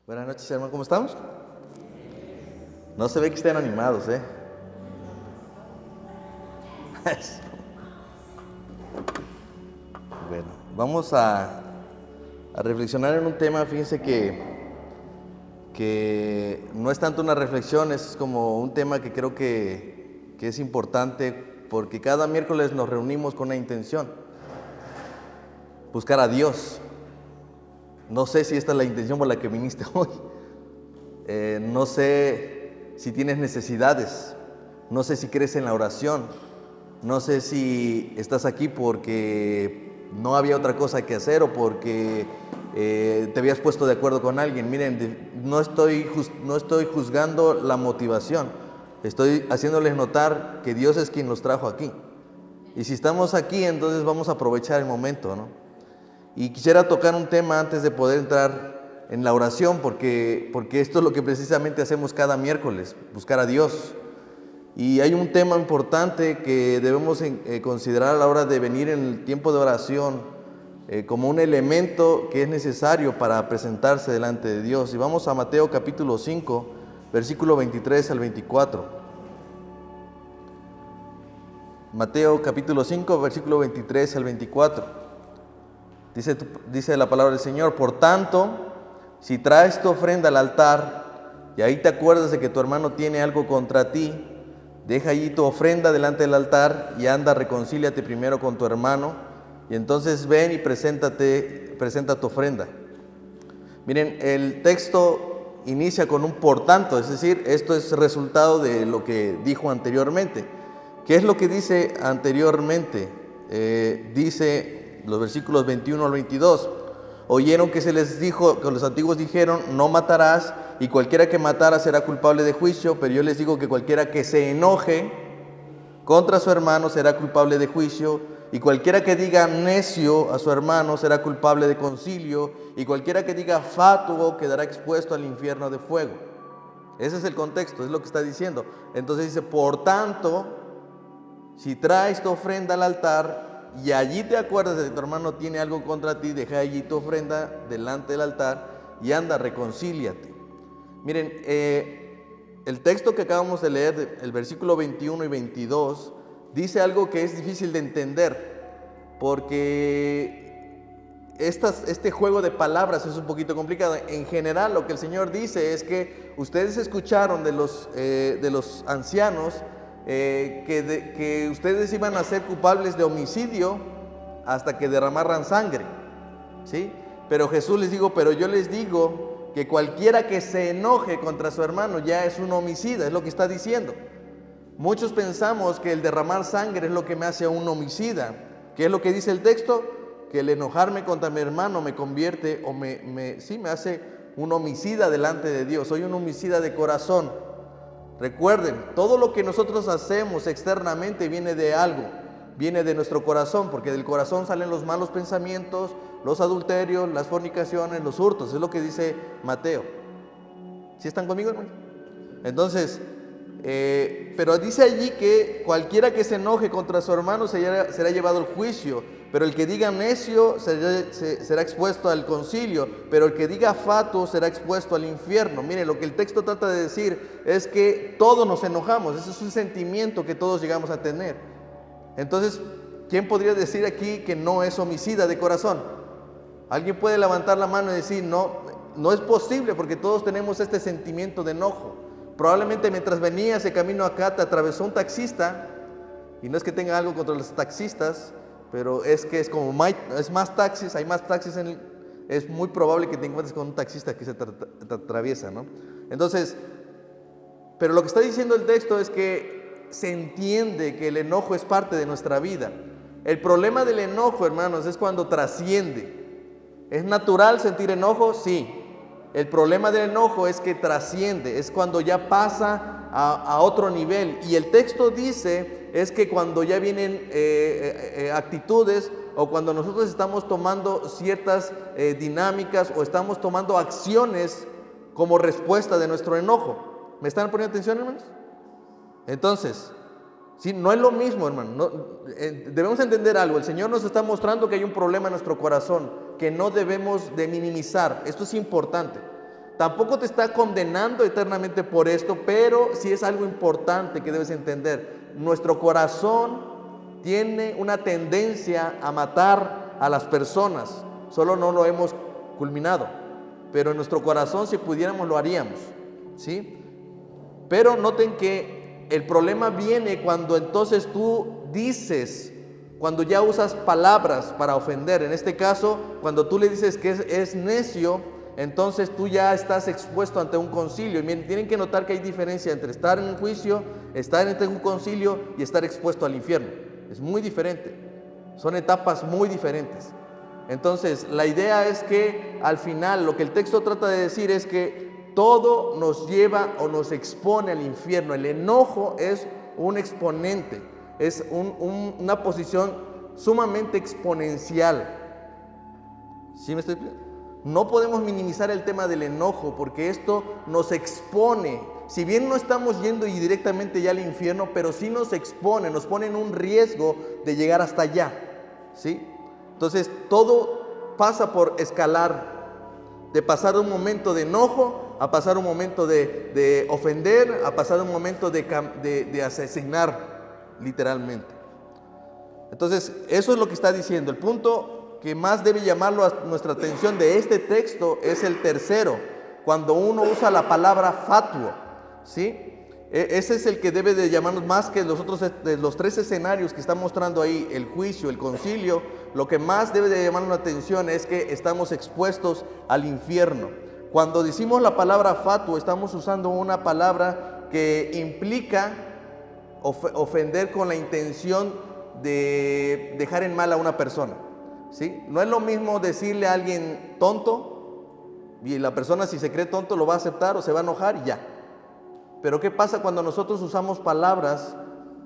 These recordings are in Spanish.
Buenas noches, hermano, ¿cómo estamos? No se ve que estén animados, ¿eh? Bueno, vamos a reflexionar en un tema. Fíjense que no es tanto una reflexión, es como un tema que creo que es importante, porque cada miércoles nos reunimos con una intención: buscar a Dios. No sé si esta es la intención por la que viniste hoy. No sé si tienes necesidades. No sé si crees en la oración. No sé si estás aquí porque no había otra cosa que hacer o porque te habías puesto de acuerdo con alguien. Miren, no estoy juzgando la motivación. Estoy haciéndoles notar que Dios es quien los trajo aquí. Y si estamos aquí, entonces vamos a aprovechar el momento, ¿no? Y quisiera tocar un tema antes de poder entrar en la oración, porque esto es lo que precisamente hacemos cada miércoles: buscar a Dios. Y hay un tema importante que debemos considerar a la hora de venir en el tiempo de oración, como un elemento que es necesario para presentarse delante de Dios. Y vamos a Mateo capítulo 5, versículo 23 al 24. Mateo capítulo 5, versículo 23 al 24. Dice la palabra del Señor: por tanto, si traes tu ofrenda al altar y ahí te acuerdas de que tu hermano tiene algo contra ti, deja allí tu ofrenda delante del altar y anda, reconcíliate primero con tu hermano, y entonces ven y presenta tu ofrenda. Miren, el texto inicia con un por tanto, es decir, esto es resultado de lo que dijo anteriormente. ¿Qué es lo que dice anteriormente? Dice los versículos 21 al 22. Oyeron que se les dijo, que los antiguos dijeron: no matarás, y cualquiera que matara será culpable de juicio. Pero yo les digo que cualquiera que se enoje contra su hermano será culpable de juicio, y cualquiera que diga necio a su hermano será culpable de concilio, y cualquiera que diga fatuo quedará expuesto al infierno de fuego. Ese es el contexto, es lo que está diciendo. Entonces dice: por tanto, si traes tu ofrenda al altar y allí te acuerdas de que tu hermano tiene algo contra ti, deja allí tu ofrenda delante del altar y anda, reconcíliate. Miren, el texto que acabamos de leer, el versículo 21 y 22, dice algo que es difícil de entender, porque este juego de palabras es un poquito complicado. En general, lo que el Señor dice es que ustedes escucharon de los ancianos que ustedes iban a ser culpables de homicidio hasta que derramaran sangre, ¿sí? Pero Jesús les dijo: pero yo les digo que cualquiera que se enoje contra su hermano ya es un homicida. Es lo que está diciendo. Muchos pensamos que el derramar sangre es lo que me hace un homicida. ¿Qué es lo que dice el texto? Que el enojarme contra mi hermano me convierte o me hace un homicida delante de Dios. Soy un homicida de corazón. Recuerden, todo lo que nosotros hacemos externamente viene de algo, viene de nuestro corazón, porque del corazón salen los malos pensamientos, los adulterios, las fornicaciones, los hurtos. Es lo que dice Mateo. ¿Sí están conmigo, hermanos? Entonces, pero dice allí que cualquiera que se enoje contra su hermano será llevado al juicio, pero el que diga necio será expuesto al concilio, pero el que diga fatuo será expuesto al infierno. Miren, lo que el texto trata de decir es que todos nos enojamos. Ese es un sentimiento que todos llegamos a tener. Entonces, ¿quién podría decir aquí que no es homicida de corazón? Alguien puede levantar la mano y decir: no es posible, porque todos tenemos este sentimiento de enojo. Probablemente mientras venías de camino acá te atravesó un taxista, y no es que tenga algo contra los taxistas, pero es que es como es más taxis, hay más taxis es muy probable que te encuentres con un taxista que se te atraviesa, ¿no? Entonces, pero lo que está diciendo el texto es que se entiende que el enojo es parte de nuestra vida. El problema del enojo, hermanos, es cuando trasciende. ¿Es natural sentir enojo? Sí. El problema del enojo es que trasciende, es cuando ya pasa a otro nivel. Y el texto dice es que cuando ya vienen actitudes, o cuando nosotros estamos tomando ciertas dinámicas o estamos tomando acciones como respuesta de nuestro enojo. ¿Me están poniendo atención, hermanos? Entonces, sí, no es lo mismo, hermano. Debemos entender algo. El Señor nos está mostrando que hay un problema en nuestro corazón que no debemos de minimizar. Esto es importante. Tampoco te está condenando eternamente por esto, pero sí es algo importante que debes entender. Nuestro corazón tiene una tendencia a matar a las personas, solo no lo hemos culminado, pero en nuestro corazón, si pudiéramos, lo haríamos, ¿sí? Pero noten que el problema viene cuando entonces tú dices, cuando ya usas palabras para ofender. En este caso, cuando tú le dices que es necio, entonces tú ya estás expuesto ante un concilio. Y miren, tienen que notar que hay diferencia entre estar en un juicio, estar ante un concilio y estar expuesto al infierno. Es muy diferente, son etapas muy diferentes. Entonces, la idea es que al final lo que el texto trata de decir es que todo nos lleva o nos expone al infierno. El enojo es un exponente, es una posición sumamente exponencial. ¿Sí me estoy explicando? No podemos minimizar el tema del enojo porque esto nos expone. Si bien no estamos yendo directamente ya al infierno, pero sí nos expone, nos pone en un riesgo de llegar hasta allá, ¿sí? Entonces todo pasa por escalar, de pasar de un momento de enojo a pasar un momento de ofender, a pasar un momento de asesinar, literalmente. Entonces, eso es lo que está diciendo. El punto que más debe llamarlo a nuestra atención de este texto es el tercero, cuando uno usa la palabra fatuo, ¿sí? Ese es el que debe de llamarnos más que los otros, de los tres escenarios que está mostrando ahí, el juicio, el concilio. Lo que más debe de llamarnos la atención es que estamos expuestos al infierno. Cuando decimos la palabra fatuo, estamos usando una palabra que implica ofender con la intención de dejar en mal a una persona, ¿sí? No es lo mismo decirle a alguien tonto, y la persona, si se cree tonto, lo va a aceptar o se va a enojar y ya. Pero ¿qué pasa cuando nosotros usamos palabras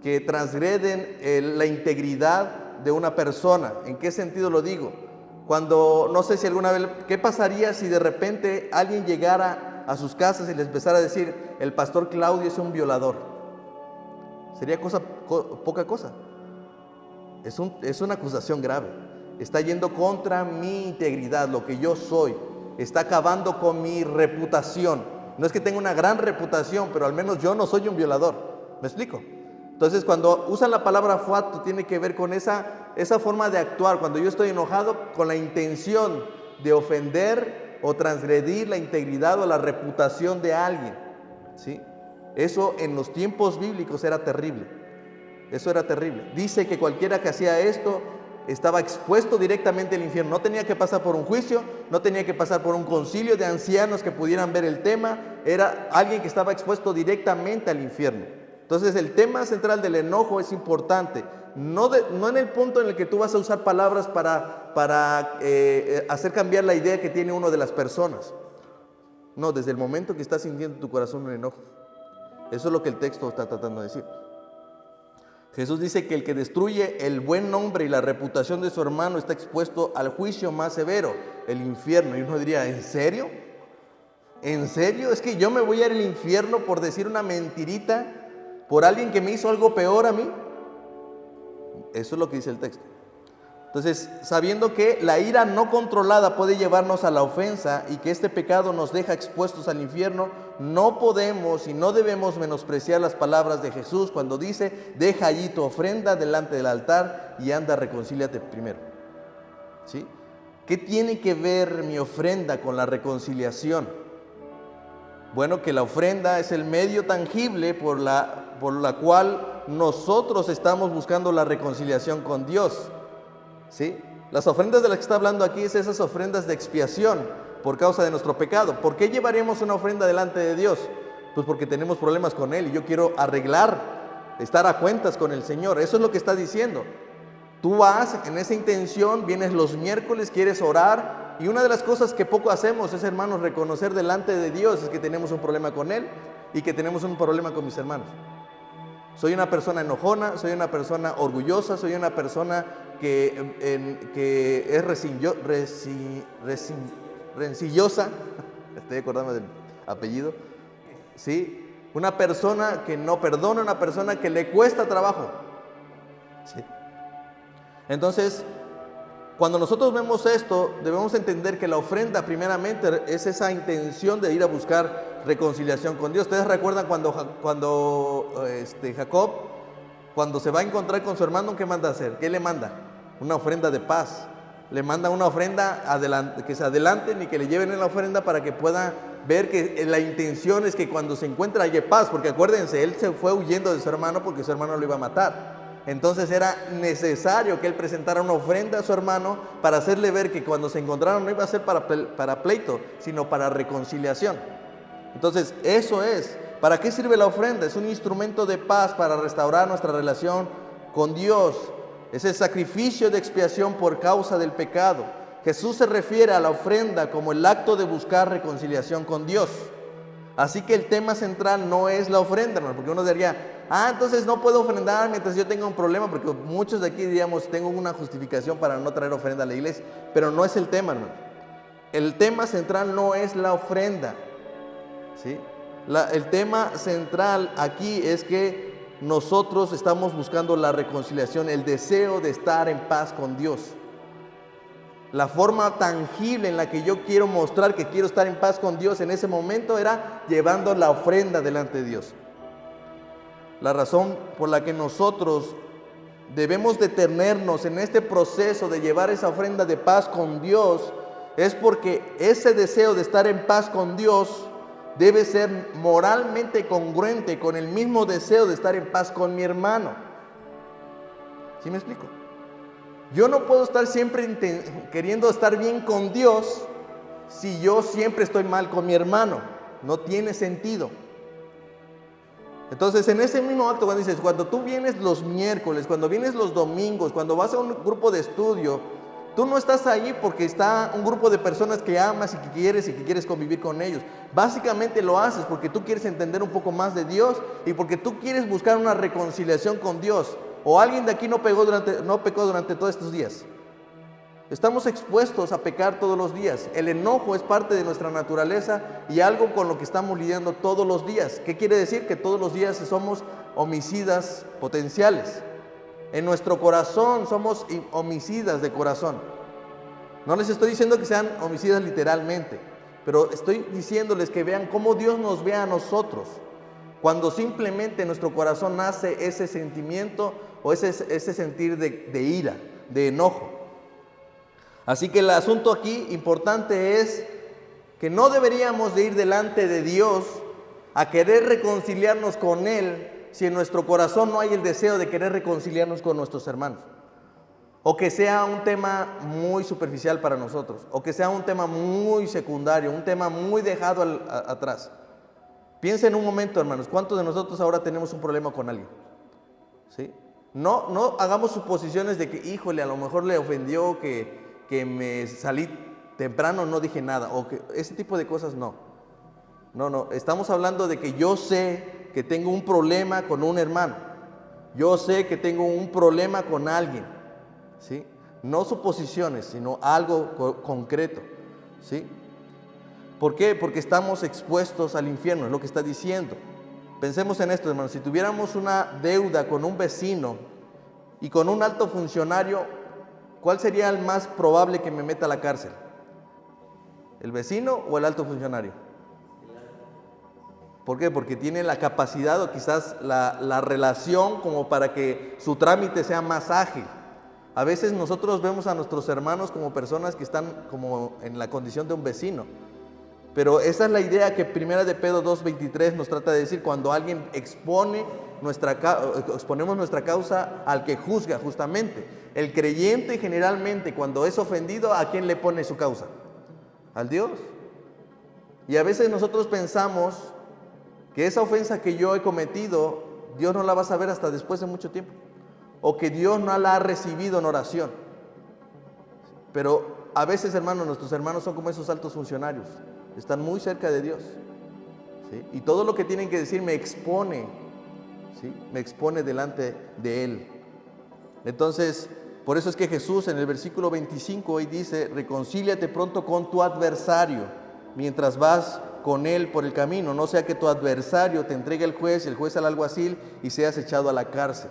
que transgreden la integridad de una persona? ¿En qué sentido lo digo? Cuando, no sé si alguna vez, ¿qué pasaría si de repente alguien llegara a sus casas y les empezara a decir, el pastor Claudio es un violador? Sería poca cosa. Es una acusación grave. Está yendo contra mi integridad, lo que yo soy. Está acabando con mi reputación. No es que tenga una gran reputación, pero al menos yo no soy un violador. ¿Me explico? Entonces, cuando usan la palabra fatuo, tiene que ver con esa forma de actuar. Cuando yo estoy enojado, con la intención de ofender o transgredir la integridad o la reputación de alguien, ¿sí? Eso en los tiempos bíblicos era terrible. Eso era terrible. Dice que cualquiera que hacía esto estaba expuesto directamente al infierno. No tenía que pasar por un juicio, no tenía que pasar por un concilio de ancianos que pudieran ver el tema. Era alguien que estaba expuesto directamente al infierno. Entonces el tema central del enojo es importante. No en el punto en el que tú vas a usar palabras para hacer cambiar la idea que tiene uno de las personas. No, desde el momento que estás sintiendo en tu corazón un enojo. Eso es lo que el texto está tratando de decir. Jesús dice que el que destruye el buen nombre y la reputación de su hermano está expuesto al juicio más severo, el infierno. Y uno diría, ¿en serio? ¿En serio? ¿Es que yo me voy a ir al infierno por decir una mentirita por alguien que me hizo algo peor a mí? Eso es lo que dice el texto. Entonces, sabiendo que la ira no controlada puede llevarnos a la ofensa y que este pecado nos deja expuestos al infierno, no podemos y no debemos menospreciar las palabras de Jesús cuando dice, deja allí tu ofrenda delante del altar y anda, reconcíliate primero. ¿Sí? ¿Qué tiene que ver mi ofrenda con la reconciliación? Bueno, que la ofrenda es el medio tangible por la cual nosotros estamos buscando la reconciliación con Dios. ¿Sí? Las ofrendas de las que está hablando aquí es esas ofrendas de expiación por causa de nuestro pecado. ¿Por qué llevaremos una ofrenda delante de Dios? Pues porque tenemos problemas con Él y yo quiero arreglar, estar a cuentas con el Señor. Eso es lo que está diciendo. Tú vas en esa intención, vienes los miércoles, quieres orar, y una de las cosas que poco hacemos es, hermanos, reconocer delante de Dios es que tenemos un problema con Él y que tenemos un problema con mis hermanos. Soy una persona enojona, soy una persona orgullosa, soy una persona que es rencillosa, estoy acordándome del apellido, ¿sí? Una persona que no perdona, una persona que le cuesta trabajo, ¿sí? Entonces, Cuando nosotros vemos esto, debemos entender que la ofrenda primeramente es esa intención de ir a buscar reconciliación con Dios. ¿Ustedes recuerdan cuando Jacob, cuando se va a encontrar con su hermano, qué manda hacer? ¿Qué le manda? Una ofrenda de paz. Le manda una ofrenda que se adelanten y que le lleven en la ofrenda para que pueda ver que la intención es que cuando se encuentra haya paz, porque acuérdense, él se fue huyendo de su hermano porque su hermano lo iba a matar. Entonces era necesario que él presentara una ofrenda a su hermano para hacerle ver que cuando se encontraron no iba a ser para pleito, sino para reconciliación. Entonces eso es. ¿Para qué sirve la ofrenda? Es un instrumento de paz para restaurar nuestra relación con Dios. Es el sacrificio de expiación por causa del pecado. Jesús se refiere a la ofrenda como el acto de buscar reconciliación con Dios. Así que el tema central no es la ofrenda, hermano, porque uno diría, entonces no puedo ofrendar mientras yo tenga un problema, porque muchos de aquí diríamos, tengo una justificación para no traer ofrenda a la iglesia, pero no es el tema, hermano. El tema central no es la ofrenda, ¿sí? El tema central aquí es que nosotros estamos buscando la reconciliación, el deseo de estar en paz con Dios. La forma tangible en la que yo quiero mostrar que quiero estar en paz con Dios en ese momento era llevando la ofrenda delante de Dios. La razón por la que nosotros debemos detenernos en este proceso de llevar esa ofrenda de paz con Dios es porque ese deseo de estar en paz con Dios debe ser moralmente congruente con el mismo deseo de estar en paz con mi hermano. ¿Sí me explico? Yo no puedo estar siempre queriendo estar bien con Dios si yo siempre estoy mal con mi hermano. No tiene sentido. Entonces, en ese mismo acto, cuando tú vienes los miércoles, cuando vienes los domingos, cuando vas a un grupo de estudio, tú no estás ahí porque está un grupo de personas que amas y que quieres convivir con ellos. Básicamente lo haces porque tú quieres entender un poco más de Dios y porque tú quieres buscar una reconciliación con Dios. O alguien de aquí no pecó durante todos estos días. Estamos expuestos a pecar todos los días. El enojo es parte de nuestra naturaleza y algo con lo que estamos lidiando todos los días. ¿Qué quiere decir? Que todos los días somos homicidas potenciales. En nuestro corazón somos homicidas de corazón. No les estoy diciendo que sean homicidas literalmente, pero estoy diciéndoles que vean cómo Dios nos ve a nosotros. Cuando simplemente en nuestro corazón nace ese sentimiento o ese sentir de ira, de enojo. Así que el asunto aquí importante es que no deberíamos de ir delante de Dios a querer reconciliarnos con Él si en nuestro corazón no hay el deseo de querer reconciliarnos con nuestros hermanos. O que sea un tema muy superficial para nosotros, o que sea un tema muy secundario, un tema muy dejado atrás. Piensen un momento, hermanos, ¿cuántos de nosotros ahora tenemos un problema con alguien? ¿Sí? No hagamos suposiciones de que, híjole, a lo mejor le ofendió que me salí temprano, no dije nada, o que ese tipo de cosas no. No, estamos hablando de que yo sé que tengo un problema con un hermano. Yo sé que tengo un problema con alguien, ¿sí? No suposiciones, sino algo concreto, ¿sí? ¿Por qué? Porque estamos expuestos al infierno, es lo que está diciendo. Pensemos en esto, hermanos. Si tuviéramos una deuda con un vecino y con un alto funcionario, ¿cuál sería el más probable que me meta a la cárcel? ¿El vecino o el alto funcionario? ¿Por qué? Porque tiene la capacidad o quizás la relación como para que su trámite sea más ágil. A veces nosotros vemos a nuestros hermanos como personas que están como en la condición de un vecino. Pero esa es la idea que 1 de Pedro 2:23 nos trata de decir cuando alguien exponemos nuestra causa al que juzga justamente. El creyente generalmente cuando es ofendido, ¿a quién le pone su causa? Al Dios. Y a veces nosotros pensamos que esa ofensa que yo he cometido, Dios no la va a saber hasta después de mucho tiempo. O que Dios no la ha recibido en oración. Pero a veces, hermanos, nuestros hermanos son como esos altos funcionarios. Están muy cerca de Dios, ¿sí? Y todo lo que tienen que decir me expone, ¿sí? Me expone delante de Él. Entonces, por eso es que Jesús en el versículo 25 hoy dice, reconcíliate pronto con tu adversario mientras vas con él por el camino, no sea que tu adversario te entregue al juez, el juez al alguacil y seas echado a la cárcel.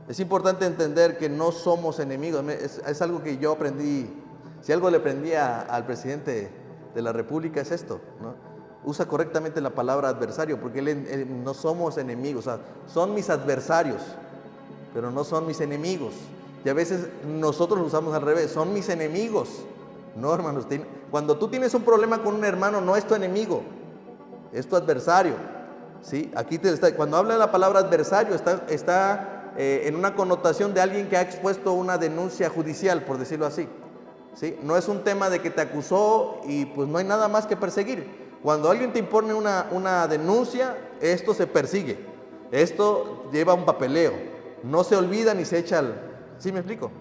Es importante entender que no somos enemigos. Es algo que yo aprendí. Si algo le aprendí al presidente de la República es esto, ¿no? Usa correctamente la palabra adversario, porque no somos enemigos. O sea, son mis adversarios, pero no son mis enemigos. Y a veces nosotros lo usamos al revés, son mis enemigos. No, hermanos, cuando tú tienes un problema con un hermano, no es tu enemigo, es tu adversario. ¿Sí? Aquí cuando habla de la palabra adversario, está en una connotación de alguien que ha expuesto una denuncia judicial, por decirlo así. ¿Sí? No es un tema de que te acusó y pues no hay nada más que perseguir. Cuando alguien te impone una denuncia, esto se persigue, esto lleva un papeleo, no se olvida ni se echa al... ¿Sí me explico?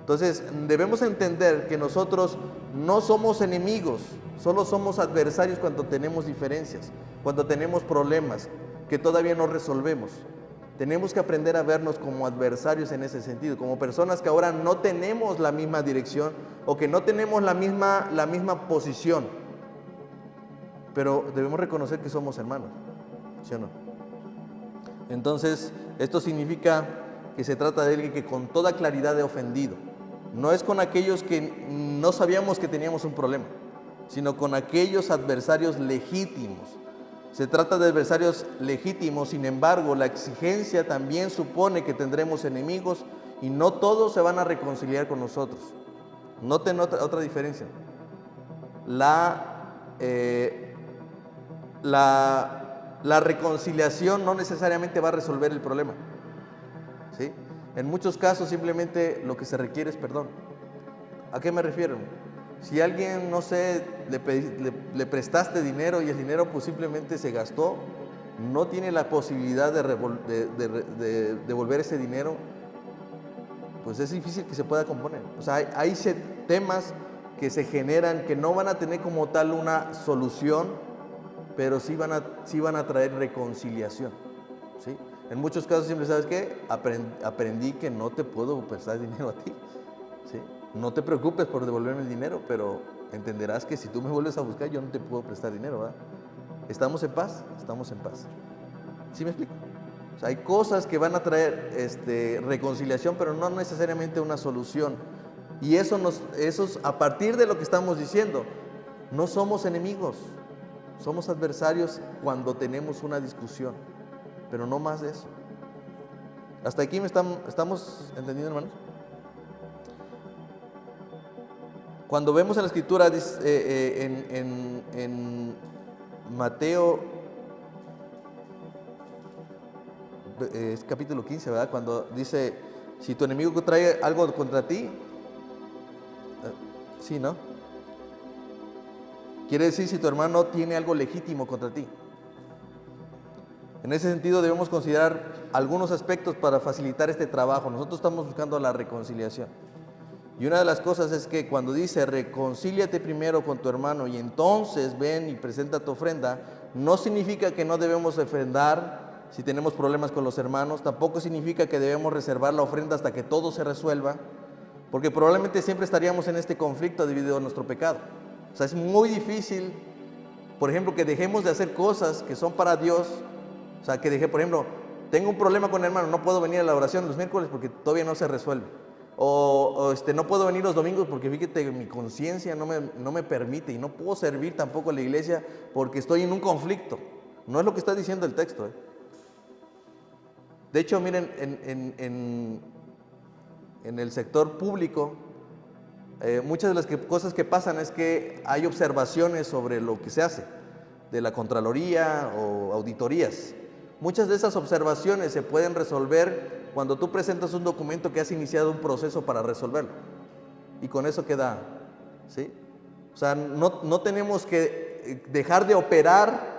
Entonces debemos entender que nosotros no somos enemigos, solo somos adversarios cuando tenemos diferencias, cuando tenemos problemas que todavía no resolvemos. Tenemos que aprender a vernos como adversarios en ese sentido, como personas que ahora no tenemos la misma dirección o que no tenemos la misma posición, pero debemos reconocer que somos hermanos, ¿sí o no? Entonces, esto significa que se trata de alguien que con toda claridad he ofendido. No es con aquellos que no sabíamos que teníamos un problema, sino con aquellos adversarios legítimos. Se trata de adversarios legítimos, sin embargo, la exigencia también supone que tendremos enemigos y no todos se van a reconciliar con nosotros. Noten otra diferencia. La reconciliación no necesariamente va a resolver el problema. ¿Sí? En muchos casos simplemente lo que se requiere es perdón. ¿A qué me refiero? Si alguien, no sé, le prestaste dinero y el dinero pues simplemente se gastó, no tiene la posibilidad de devolver ese dinero, pues es difícil que se pueda componer. O sea, hay temas que se generan que no van a tener como tal una solución, pero sí van a traer reconciliación. ¿Sí? En muchos casos siempre, ¿sabes qué? Aprendí que no te puedo prestar dinero a ti. ¿Sí? No te preocupes por devolverme el dinero, pero entenderás que si tú me vuelves a buscar, yo no te puedo prestar dinero, ¿verdad? ¿Estamos en paz? Estamos en paz. ¿Sí me explico? O sea, hay cosas que van a traer reconciliación, pero no necesariamente una solución. Y eso a partir de lo que estamos diciendo, no somos enemigos, somos adversarios cuando tenemos una discusión, pero no más de eso. ¿Hasta aquí estamos entendiendo, hermanos? Cuando vemos en la Escritura, en Mateo, es capítulo 15, ¿verdad? Cuando dice, si tu enemigo trae algo contra ti, sí, ¿no? Quiere decir si tu hermano tiene algo legítimo contra ti. En ese sentido debemos considerar algunos aspectos para facilitar este trabajo. Nosotros estamos buscando la reconciliación. Y una de las cosas es que cuando dice reconcíliate primero con tu hermano y entonces ven y presenta tu ofrenda, no significa que no debemos ofrendar si tenemos problemas con los hermanos, tampoco significa que debemos reservar la ofrenda hasta que todo se resuelva, porque probablemente siempre estaríamos en este conflicto debido a nuestro pecado. O sea, es muy difícil, por ejemplo, que dejemos de hacer cosas que son para Dios. O sea, que por ejemplo, tengo un problema con el hermano, no puedo venir a la oración los miércoles porque todavía no se resuelve. O no puedo venir los domingos porque fíjate que mi conciencia no me permite y no puedo servir tampoco a la iglesia porque estoy en un conflicto. No es lo que está diciendo el texto. De hecho, miren, en el sector público, muchas de las cosas que pasan es que hay observaciones sobre lo que se hace, de la Contraloría o auditorías. Muchas de esas observaciones se pueden resolver cuando tú presentas un documento que has iniciado un proceso para resolverlo. Y con eso queda, ¿sí? O sea, no tenemos que dejar de operar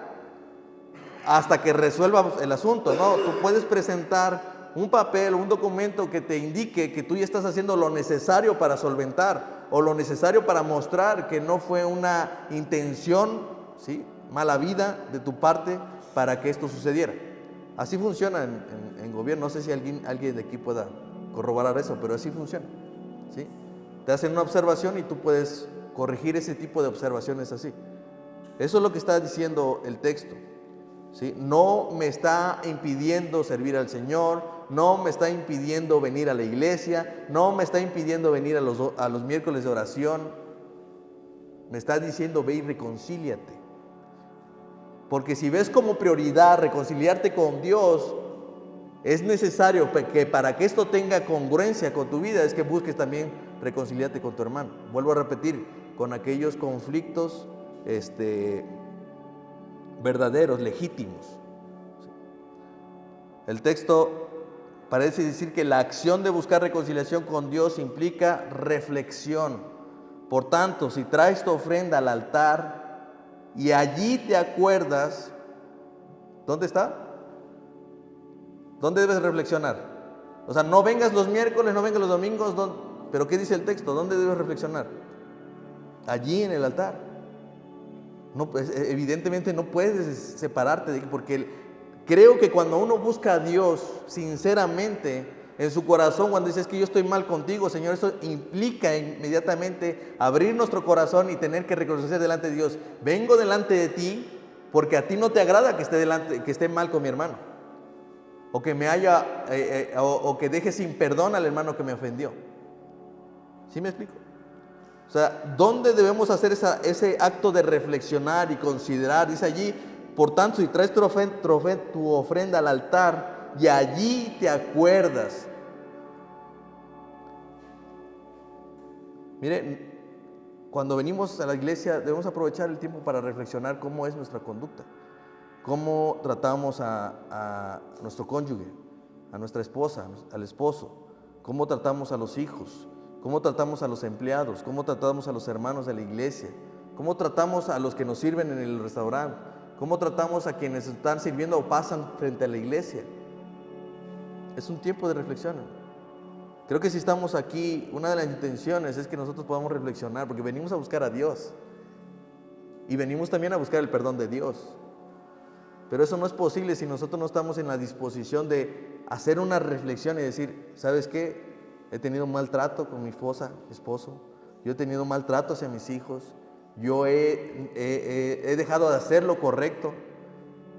hasta que resuelvamos el asunto, ¿no? Tú puedes presentar un papel o un documento que te indique que tú ya estás haciendo lo necesario para solventar o lo necesario para mostrar que no fue una intención, ¿sí?, mala vida de tu parte para que esto sucediera. Así funciona en gobierno. No sé si alguien de aquí pueda corroborar eso, pero así funciona, ¿sí? Te hacen una observación y tú puedes corregir ese tipo de observaciones así. Eso es lo que está diciendo el texto, ¿sí? No me está impidiendo servir al Señor, no me está impidiendo venir a la iglesia, no me está impidiendo venir a los miércoles de oración. Me está diciendo, ve y reconcíliate. Porque si ves como prioridad reconciliarte con Dios, es necesario que para que esto tenga congruencia con tu vida, es que busques también reconciliarte con tu hermano. Vuelvo a repetir, con aquellos conflictos verdaderos, legítimos. El texto parece decir que la acción de buscar reconciliación con Dios implica reflexión. Por tanto, si traes tu ofrenda al altar y allí te acuerdas, ¿dónde está? ¿Dónde debes reflexionar? O sea, no vengas los miércoles, no vengas los domingos, pero ¿qué dice el texto? ¿Dónde debes reflexionar? Allí en el altar. No, pues, evidentemente no puedes separarte, porque creo que cuando uno busca a Dios sinceramente en su corazón, cuando dices que yo estoy mal contigo, Señor, eso implica inmediatamente abrir nuestro corazón y tener que reconocer delante de Dios, vengo delante de ti porque a ti no te agrada que esté mal con mi hermano, o que o que deje sin perdón al hermano que me ofendió. ¿Sí me explico? O sea, ¿dónde debemos hacer ese acto de reflexionar y considerar? Dice allí, por tanto, si traes tu ofrenda al altar y allí te acuerdas. Mire, cuando venimos a la iglesia debemos aprovechar el tiempo para reflexionar cómo es nuestra conducta, cómo tratamos a nuestro cónyuge, a nuestra esposa, al esposo, cómo tratamos a los hijos, cómo tratamos a los empleados, cómo tratamos a los hermanos de la iglesia, cómo tratamos a los que nos sirven en el restaurante, cómo tratamos a quienes están sirviendo o pasan frente a la iglesia. Es un tiempo de reflexión. Creo que si estamos aquí, una de las intenciones es que nosotros podamos reflexionar, porque venimos a buscar a Dios y venimos también a buscar el perdón de Dios. Pero eso no es posible si nosotros no estamos en la disposición de hacer una reflexión y decir, ¿sabes qué? He tenido maltrato con mi esposo, yo he tenido maltrato hacia mis hijos, yo he dejado de hacer lo correcto,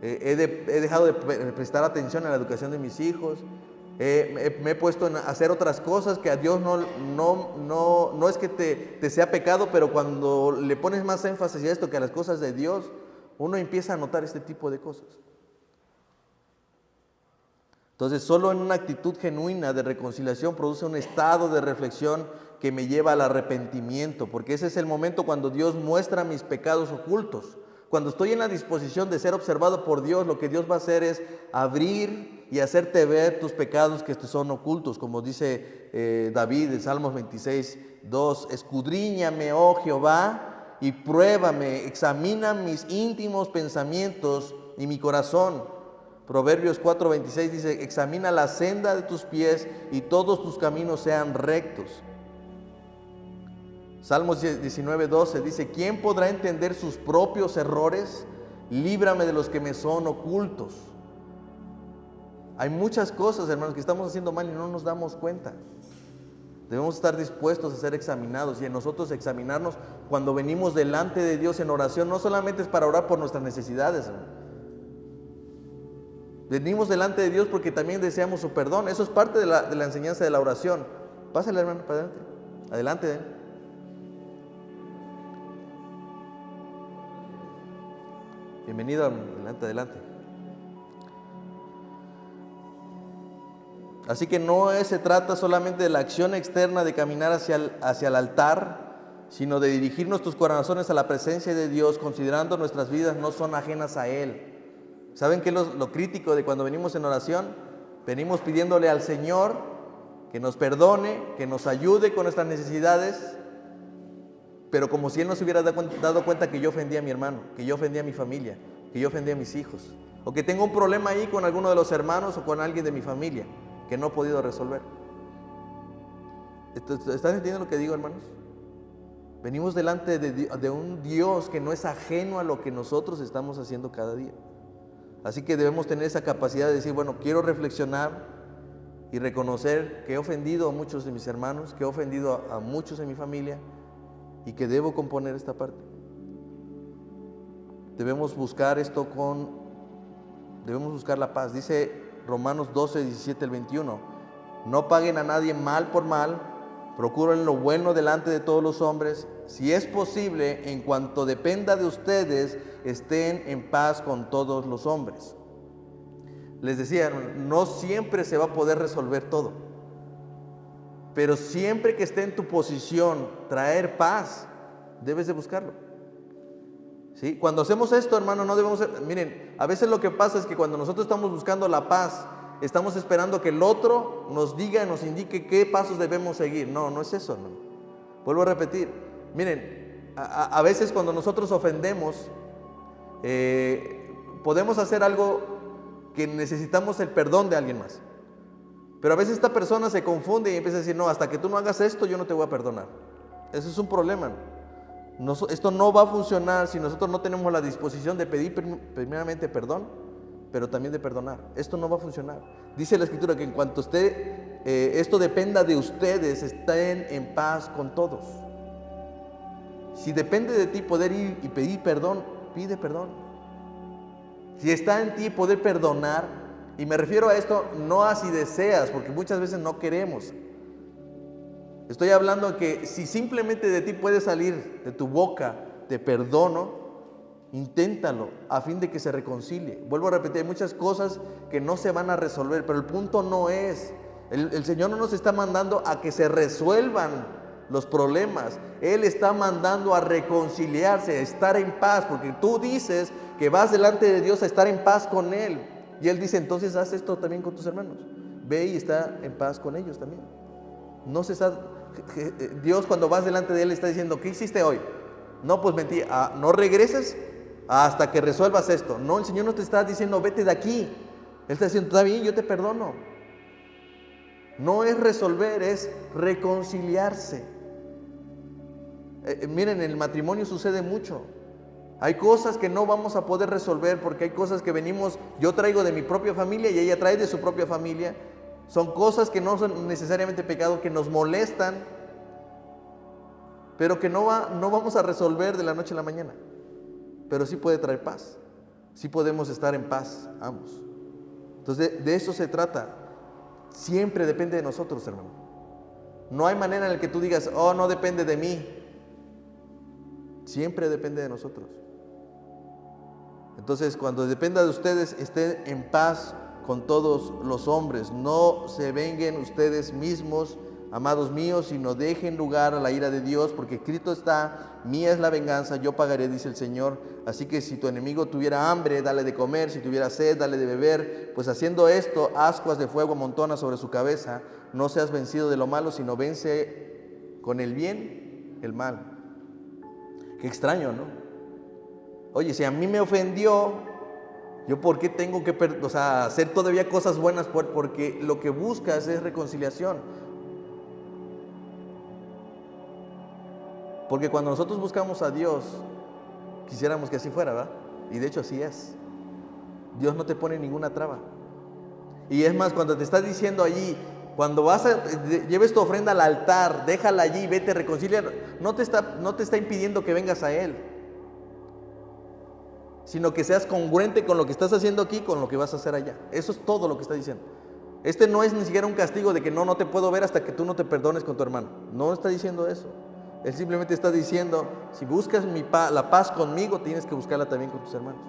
he dejado de prestar atención a la educación de mis hijos, me he puesto a hacer otras cosas que a Dios no es que te sea pecado, pero cuando le pones más énfasis a esto que a las cosas de Dios, uno empieza a notar este tipo de cosas. Entonces, solo en una actitud genuina de reconciliación produce un estado de reflexión que me lleva al arrepentimiento, porque ese es el momento cuando Dios muestra mis pecados ocultos. Cuando estoy en la disposición de ser observado por Dios, lo que Dios va a hacer es abrir y hacerte ver tus pecados que son ocultos, como dice David en Salmos 26:2, escudriñame, oh Jehová, y pruébame, examina mis íntimos pensamientos y mi corazón. Proverbios 4:26 dice, examina la senda de tus pies y todos tus caminos sean rectos. Salmos 19:12 dice, ¿quién podrá entender sus propios errores? Líbrame de los que me son ocultos. Hay muchas cosas, hermanos, que estamos haciendo mal y no nos damos cuenta. Debemos estar dispuestos a ser examinados y en nosotros examinarnos cuando venimos delante de Dios en oración. No solamente es para orar por nuestras necesidades, hermano. Venimos delante de Dios porque también deseamos su perdón. Eso es parte de la enseñanza de la oración. Pásale, hermano, para adelante. Adelante. Bienvenido, adelante. Así que no se trata solamente de la acción externa de caminar hacia el altar, sino de dirigir nuestros corazones a la presencia de Dios, considerando nuestras vidas no son ajenas a Él. ¿Saben qué es lo crítico de cuando venimos en oración? Venimos pidiéndole al Señor que nos perdone, que nos ayude con nuestras necesidades, pero como si Él no se hubiera dado cuenta que yo ofendí a mi hermano, que yo ofendí a mi familia, que yo ofendí a mis hijos, o que tengo un problema ahí con alguno de los hermanos o con alguien de mi familia que no he podido resolver. ¿Están entendiendo lo que digo, hermanos? Venimos delante de un Dios que no es ajeno a lo que nosotros estamos haciendo cada día. Así que debemos tener esa capacidad de decir, bueno, quiero reflexionar y reconocer que he ofendido a muchos de mis hermanos, que he ofendido a muchos de mi familia y que debo componer esta parte. Debemos buscar la paz. Dice Romanos 12, 17 al 21. No paguen a nadie mal por mal, procuren lo bueno delante de todos los hombres. Si es posible, en cuanto dependa de ustedes, estén en paz con todos los hombres. Les decía, no siempre se va a poder resolver todo, pero siempre que esté en tu posición traer paz, debes de buscarlo. ¿Sí? Cuando hacemos esto, hermano, no debemos... Miren, a veces lo que pasa es que cuando nosotros estamos buscando la paz, estamos esperando que el otro nos diga, nos indique qué pasos debemos seguir. No, no es eso, hermano. Vuelvo a repetir. Miren, a veces cuando nosotros ofendemos, podemos hacer algo que necesitamos el perdón de alguien más. Pero a veces esta persona se confunde y empieza a decir, no, hasta que tú no hagas esto, yo no te voy a perdonar. Eso es un problema. Esto no va a funcionar si nosotros no tenemos la disposición de pedir primeramente perdón, pero también de perdonar. Esto no va a funcionar. Dice la Escritura que en cuanto esto dependa de ustedes, estén en paz con todos. Si depende de ti poder ir y pedir perdón, pide perdón. Si está en ti poder perdonar, y me refiero a esto no a si deseas, porque muchas veces no queremos. Estoy hablando de que si simplemente de ti puede salir de tu boca, te perdono, inténtalo a fin de que se reconcilie. Vuelvo a repetir, hay muchas cosas que no se van a resolver, pero el punto no es, el Señor no nos está mandando a que se resuelvan los problemas. Él está mandando a reconciliarse, a estar en paz, porque tú dices que vas delante de Dios a estar en paz con Él. Y Él dice, entonces haz esto también con tus hermanos. Ve y está en paz con ellos también. Dios, cuando vas delante de Él, está diciendo, ¿qué hiciste hoy? No, pues mentí, no regreses hasta que resuelvas esto. No, el Señor no te está diciendo, vete de aquí. Él está diciendo, está bien, yo te perdono. No es resolver, es reconciliarse. Miren, en el matrimonio sucede mucho. Hay cosas que no vamos a poder resolver porque hay cosas que yo traigo de mi propia familia y ella trae de su propia familia. Son cosas que no son necesariamente pecado, que nos molestan, pero que no vamos a resolver de la noche a la mañana. Pero sí puede traer paz. Sí podemos estar en paz ambos. Entonces de eso se trata. Siempre depende de nosotros, hermano. No hay manera en la que tú digas, oh, no depende de mí. Siempre depende de nosotros. Entonces, cuando dependa de ustedes, estén en paz con todos los hombres. No se venguen ustedes mismos, amados míos, sino dejen lugar a la ira de Dios, porque escrito está, mía es la venganza, yo pagaré, dice el Señor. Así que si tu enemigo tuviera hambre, dale de comer, si tuviera sed, dale de beber, pues haciendo esto, ascuas de fuego amontona sobre su cabeza. No seas vencido de lo malo, sino vence con el bien el mal. Qué extraño, ¿no? Oye, si a mí me ofendió, ¿yo por qué tengo que hacer todavía cosas buenas? Porque lo que buscas es reconciliación. Porque cuando nosotros buscamos a Dios, quisiéramos que así fuera, ¿verdad? Y de hecho así es. Dios no te pone ninguna traba. Y es más, cuando te está diciendo allí, cuando lleves tu ofrenda al altar, déjala allí, vete, reconcilia, no te está impidiendo que vengas a Él, sino que seas congruente con lo que estás haciendo aquí, con lo que vas a hacer allá. Eso es todo lo que está diciendo. No es ni siquiera un castigo de que no te puedo ver hasta que tú no te perdones con tu hermano. No está diciendo eso. Él simplemente está diciendo, si buscas la paz conmigo, tienes que buscarla también con tus hermanos.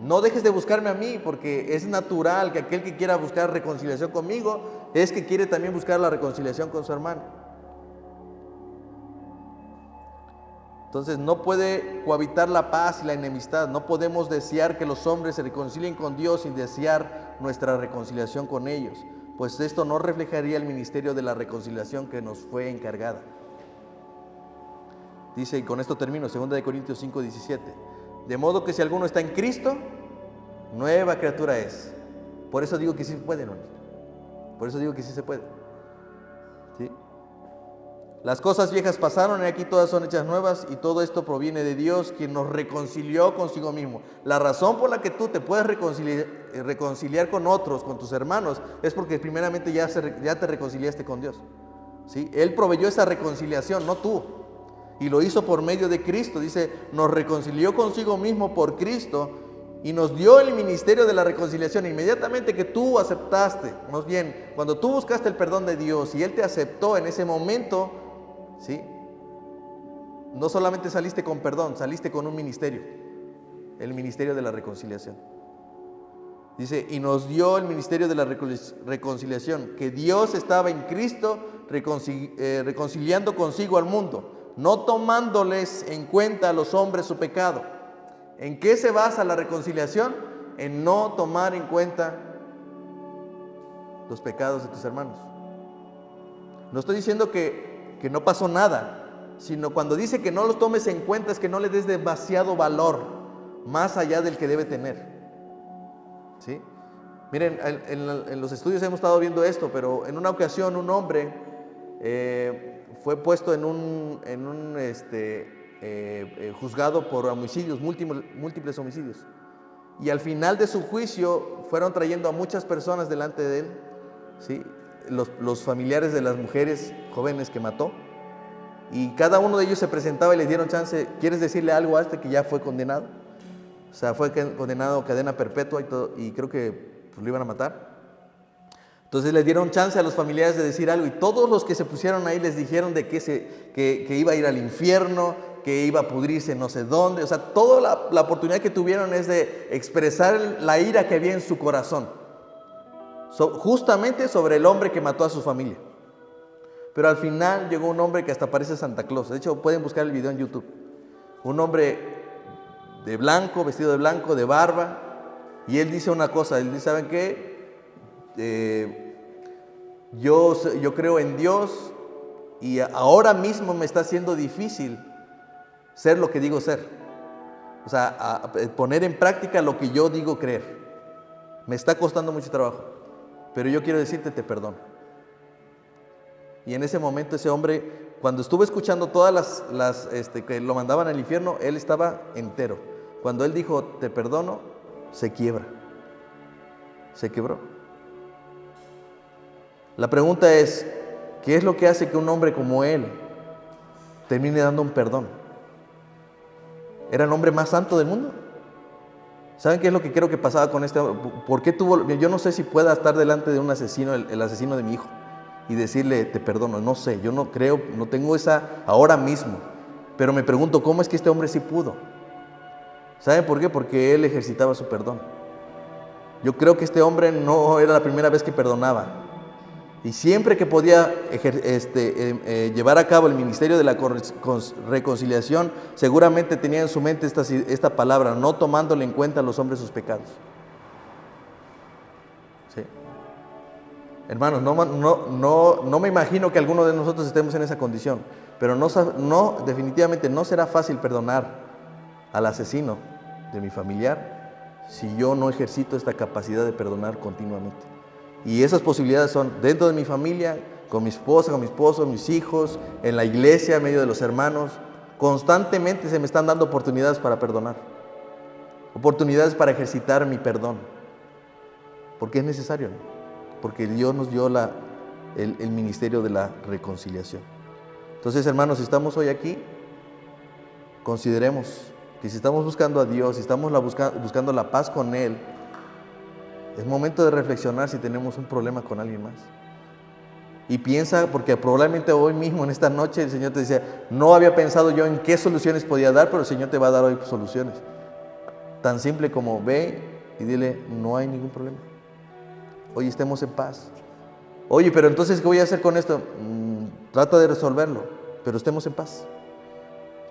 No dejes de buscarme a mí, porque es natural que aquel que quiera buscar reconciliación conmigo es que quiere también buscar la reconciliación con su hermano. Entonces no puede cohabitar la paz y la enemistad. No podemos desear que los hombres se reconcilien con Dios sin desear nuestra reconciliación con ellos, pues esto no reflejaría el ministerio de la reconciliación que nos fue encargada. Dice, y con esto termino, 2 Corintios 5:17. De modo que si alguno está en Cristo, nueva criatura es. Por eso digo que sí se puede, hermanos. Por eso digo que sí se puede. ¿Sí? Las cosas viejas pasaron y aquí todas son hechas nuevas, y todo esto proviene de Dios, quien nos reconcilió consigo mismo. La razón por la que tú te puedes reconciliar con otros, con tus hermanos, es porque primeramente ya te reconciliaste con Dios. ¿Sí? Él proveyó esa reconciliación, no tú. Y lo hizo por medio de Cristo. Dice, nos reconcilió consigo mismo por Cristo y nos dio el ministerio de la reconciliación. Inmediatamente que tú aceptaste, más bien, cuando tú buscaste el perdón de Dios y Él te aceptó en ese momento, ¿sí? No solamente saliste con perdón, saliste con un ministerio, el ministerio de la reconciliación. Dice, y nos dio el ministerio de la reconciliación, que Dios estaba en Cristo reconciliando consigo al mundo, no tomándoles en cuenta a los hombres su pecado. ¿En qué se basa la reconciliación? En no tomar en cuenta los pecados de tus hermanos. No estoy diciendo que no pasó nada, sino cuando dice que no los tomes en cuenta es que no le des demasiado valor, más allá del que debe tener. ¿Sí? Miren, en los estudios hemos estado viendo esto, pero en una ocasión un hombre fue puesto en un juzgado por homicidios, múltiples homicidios. Y al final de su juicio fueron trayendo a muchas personas delante de él, ¿sí? Los familiares de las mujeres jóvenes que mató. Y cada uno de ellos se presentaba y les dieron chance. ¿Quieres decirle algo a este que ya fue condenado? O sea, fue condenado a cadena perpetua y creo que pues, lo iban a matar. Entonces les dieron chance a los familiares de decir algo, y todos los que se pusieron ahí les dijeron de que iba a ir al infierno, que iba a pudrirse no sé dónde. O sea, toda la oportunidad que tuvieron es de expresar la ira que había en su corazón, justamente sobre el hombre que mató a su familia. Pero al final llegó un hombre que hasta parece Santa Claus. De hecho, pueden buscar el video en YouTube. Un hombre de blanco, vestido de blanco, de barba, y él dice una cosa, él dice, ¿saben qué? Yo creo en Dios y ahora mismo me está haciendo difícil ser lo que digo ser. O sea, poner en práctica lo que yo digo creer. Me está costando mucho trabajo, pero yo quiero decirte, te perdono. Y en ese momento ese hombre, cuando estuve escuchando todas las que lo mandaban al infierno, él estaba entero. Cuando él dijo, te perdono, se quiebra. Se quebró. La pregunta es, ¿qué es lo que hace que un hombre como él termine dando un perdón? ¿Era el hombre más santo del mundo? ¿Saben qué es lo que creo que pasaba con este hombre? ¿Por qué yo no sé si pueda estar delante de un asesino, el asesino de mi hijo, y decirle, te perdono? No sé, yo no creo, no tengo esa ahora mismo. Pero me pregunto, ¿cómo es que este hombre sí pudo? ¿Saben por qué? Porque él ejercitaba su perdón. Yo creo que este hombre no era la primera vez que perdonaba. Y siempre que podía llevar a cabo el ministerio de la reconciliación, seguramente tenía en su mente esta palabra, no tomándole en cuenta a los hombres sus pecados. ¿Sí? Hermanos, no me imagino que alguno de nosotros estemos en esa condición, pero definitivamente no será fácil perdonar al asesino de mi familiar si yo no ejercito esta capacidad de perdonar continuamente. Y esas posibilidades son dentro de mi familia, con mi esposa, con mi esposo, mis hijos, en la iglesia, en medio de los hermanos. Constantemente se me están dando oportunidades para perdonar, oportunidades para ejercitar mi perdón, porque es necesario, ¿no? Porque Dios nos dio el ministerio de la reconciliación. Entonces, hermanos, si estamos hoy aquí, consideremos que si estamos buscando a Dios, si estamos buscando la paz con Él, es momento de reflexionar si tenemos un problema con alguien más. Y piensa, porque probablemente hoy mismo, en esta noche, el Señor te decía, no había pensado yo en qué soluciones podía dar, pero el Señor te va a dar hoy soluciones. Tan simple como ve y dile, no hay ningún problema. Hoy estemos en paz. Oye, pero entonces, ¿qué voy a hacer con esto? Trata de resolverlo, pero estemos en paz.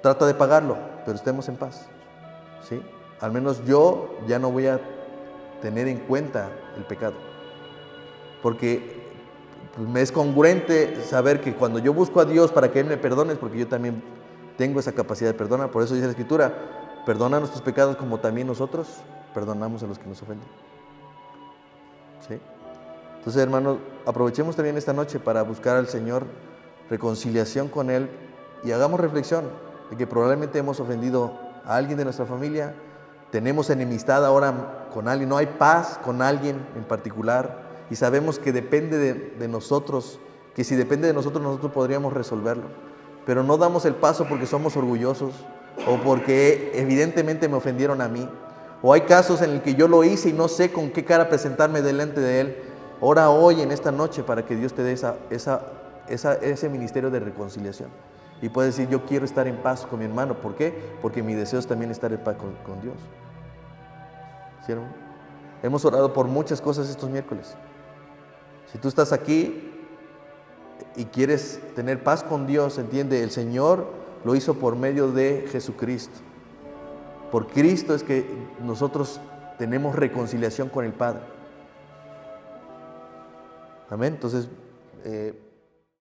Trata de pagarlo, pero estemos en paz. ¿Sí? Al menos yo ya no voy a tener en cuenta el pecado, porque me es congruente saber que cuando yo busco a Dios para que Él me perdone, es porque yo también tengo esa capacidad de perdonar. Por eso dice la Escritura, perdona nuestros pecados como también nosotros perdonamos a los que nos ofenden. ¿Sí? Entonces, hermanos, aprovechemos también esta noche para buscar al Señor reconciliación con Él y hagamos reflexión de que probablemente hemos ofendido a alguien de nuestra familia. Tenemos enemistad ahora con alguien, no hay paz con alguien en particular, y sabemos que depende de nosotros, que si depende de nosotros podríamos resolverlo, pero no damos el paso porque somos orgullosos o porque evidentemente me ofendieron a mí O hay casos en el que yo lo hice y no sé con qué cara presentarme delante de Él. Ora hoy en esta noche para que Dios te dé ese ministerio de reconciliación. Y puedes decir, yo quiero estar en paz con mi hermano. ¿Por qué? Porque mi deseo es también estar en paz con Dios. ¿Sí, hermano? Hemos orado por muchas cosas estos miércoles. Si tú estás aquí y quieres tener paz con Dios, entiende, el Señor lo hizo por medio de Jesucristo. Por Cristo es que nosotros tenemos reconciliación con el Padre. Amén. Entonces,